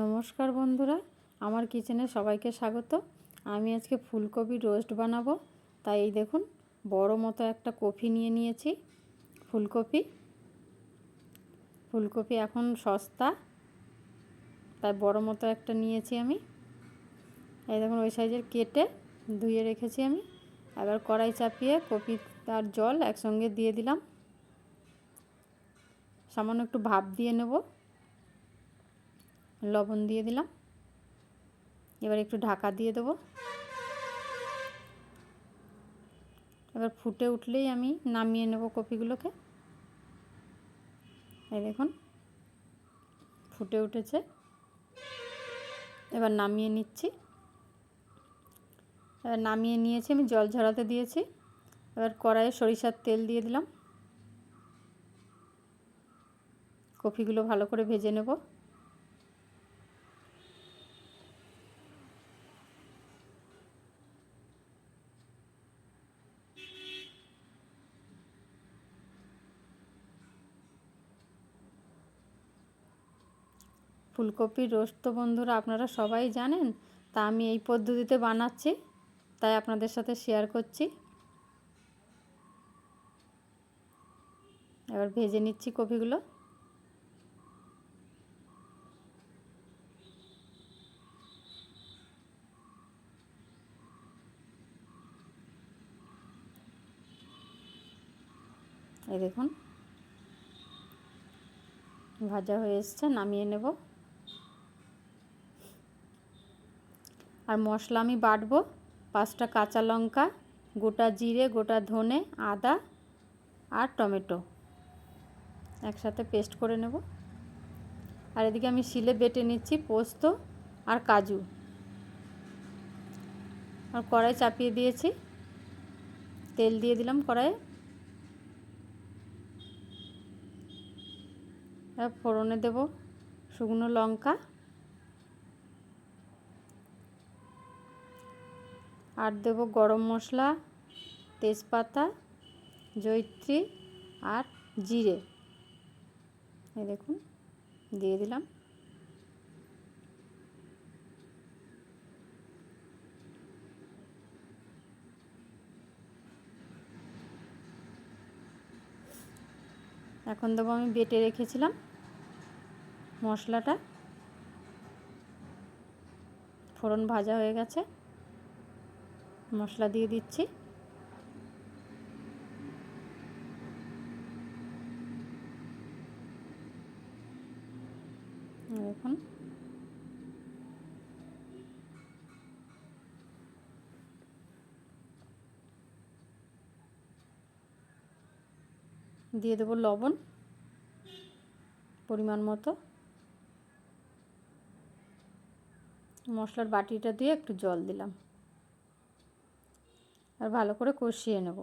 নমস্কার বন্ধুরা, আমার কিচেনে সবাইকে স্বাগত। আমি আজকে ফুলকপি রোস্ট বানাবো। তাই এই দেখুন, বড় মতো একটা কপি নিয়ে নিয়েছি। ফুলকপি এখন সস্তা, তাই বড় মতো একটা নিয়েছি আমি। এই দেখুন, ওই সাইজের কেটে ধুয়ে রেখেছি আমি। এবার কড়াই চাপিয়ে কপি আর জল একসঙ্গে দিয়ে দিলাম। সামান্য একটু ভাপ দিয়ে নেব। লবণ দিয়ে দিলাম। এবার একটু ঢাকা দিয়ে দেবো। এবার ফুটে উঠলেই আমি নামিয়ে নেব কপিগুলোকে। এই দেখুন, ফুটে উঠেছে। এবার নামিয়ে নিচ্ছি। এবার নামিয়ে নিয়েছি, আমি জল ঝরাতে দিয়েছি। এবার কড়াইয়ে সরিষার তেল দিয়ে দিলাম। কপিগুলো ভালো করে ভেজে নেব। ফুলকপির রোস্ট তো বন্ধুরা আপনারা সবাই জানেন, তা আমি এই পদ্ধতিতে বানাচ্ছি, তাই আপনাদের সাথে শেয়ার করছি। এবার ভেজে নিচ্ছি কপিগুলো। এই দেখুন, ভাজা হয়ে এসছে, নামিয়ে নেব। আর মশলা আমি বাটবো। 5টা কাঁচা লঙ্কা, গোটা জিরে, গোটা ধনে, আদা আর টমেটো একসাথে পেস্ট করে নেব। আর এদিকে আমি শিলে বেটে নিচ্ছি পোস্ত আর কাজু। আর কড়াই চাপিয়ে দিয়েছি, তেল দিয়ে দিলাম কড়াইয়ে। এবার ফোড়নে দেব শুকনো লঙ্কা আর দেব গরম মশলা, তেজপাতা, জয়িত্রী আর জিরে। এই দেখুন, দিয়ে দিলাম। এখন দেবো আমি বেটে রেখেছিলাম মশলাটা। ফোড়ন ভাজা হয়ে গেছে, মশলা দিয়ে দিচ্ছি। দেখুন, দিয়ে দেবো লবণ পরিমাণ মতো। মশলার বাটিটা দিয়ে একটু জল দিলাম। আর ভালো করে কষিয়ে নেব।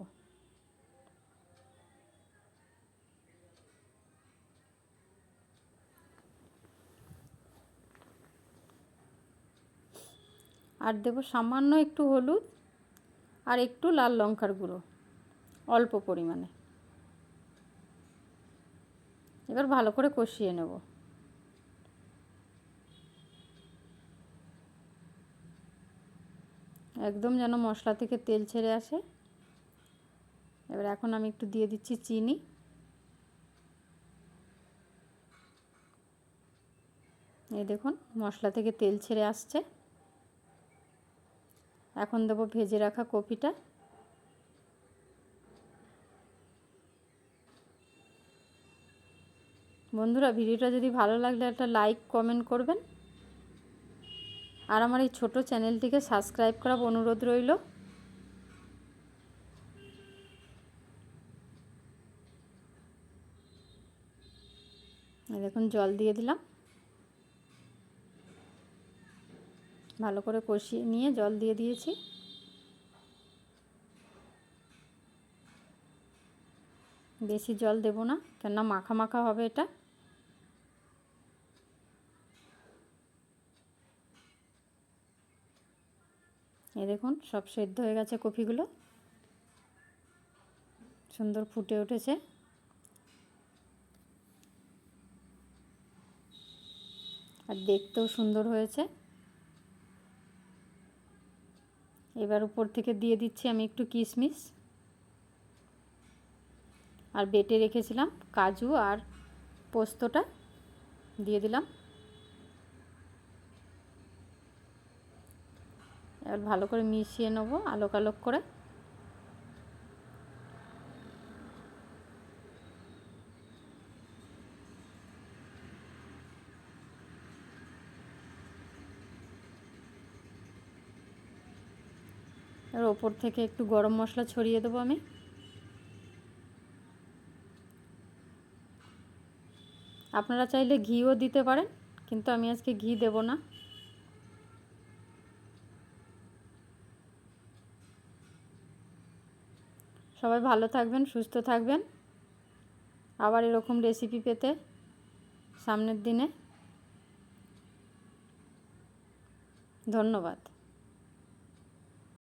আর দেবো সামান্য একটু হলুদ আর একটু লাল লঙ্কার গুঁড়ো, অল্প পরিমাণে। এবার ভালো করে কষিয়ে নেব। একদম যেন মশলা থেকে তেল ছেড়ে আসে। এবার এখন আমি একটু দিয়ে দিচ্ছি চিনি। এই দেখুন, মশলা থেকে তেল ছেড়ে আসছে। এখন দেবো ভেজে রাখা কপিটা। বন্ধুরা, ভিডিওটা যদি ভালো লাগলে একটা লাইক কমেন্ট করবেন। আর আমার এই ছোট চ্যানেলটিকে সাবস্ক্রাইব করার অনুরোধ রইল। দেখুন, জল দিয়ে দিলাম। ভালো করে কষিয়ে নিয়ে জল দিয়ে দিয়েছি। বেশি জল দেব না, কেননা মাখা মাখা হবে এটা। এই দেখুন, সব সেদ্ধ হয়ে গেছে কপিগুলো, সুন্দর ফুটে উঠেছে। আর দেখতেও সুন্দর হয়েছে। এবার উপর থেকে দিয়ে দিচ্ছি আমি একটু কিশমিশ, আর বেটে রেখেছিলাম কাজু আর পোস্তটা দিয়ে দিলাম। এবার ভালো করে মিশিয়ে নেবো আলোক আলোক করে। আর ওপর থেকে একটু গরম মশলা ছড়িয়ে দেবো আমি। আপনারা চাইলে ঘিও দিতে পারেন, কিন্তু আমি আজকে ঘি দেব না। সবাই ভালো থাকবেন, সুস্থ থাকবেন। আবার এরকম রেসিপি পেতে সামনের দিনে। ধন্যবাদ।